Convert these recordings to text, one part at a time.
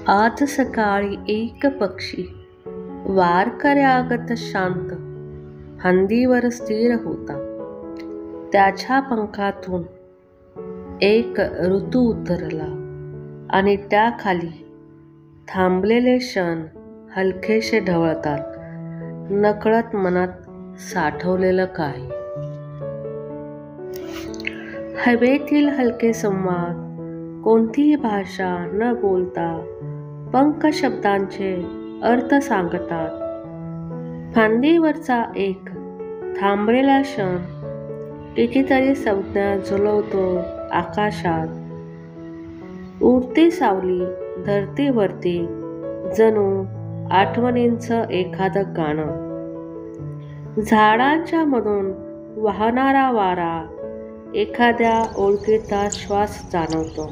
आज सकाळी एक पक्षी वारकऱ्यागत शांत फांदीवर स्थिर होता. त्याच्या पंखातून एक ऋतू उतरला आणि त्याखाली थांबलेले क्षण हलकेसे ढवळतात. नकळत मनात साठवलेलं काही. हवेतील हलके संवाद, कोणतीही भाषा न बोलता पंख शब्दांचे अर्थ सांगतात. फांदीवरचा एक थांबलेला क्षण कितीतरी संज्ञा झुलवतो आकाशात. उडती सावली धरतीवरती, जणू आठवणींचं एखादं गाणं. झाडांच्या मधून वाहणारा वारा एखाद्या ओळखीचा श्वास जाणवतो.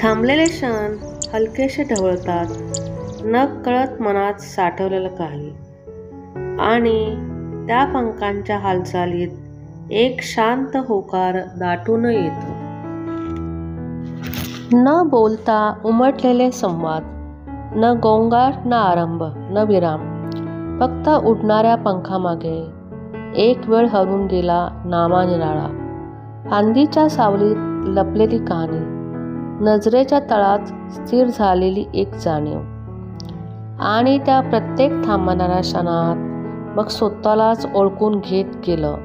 थांबलेले क्षण हलकेसे ढवळतात. नकळत मनात साठवलेलं काही. आणि त्या पंखांच्या हालचालीत एक शांत होकार दाटून येतो. न बोलता उमटलेले संवाद, न गोंगाट, न आरंभ, न विराम. फक्त उडणाऱ्या पंखामागे एक वेळ हरून गेला नामानिराळा. फांदीच्या सावलीत लपलेली कहाणी, नजरेच्या तळात स्थिर झालेली एक जाणीव. आणि त्या प्रत्येक थांबणाऱ्या क्षणात मग स्वतःलाच ओळखून घेत गेलं.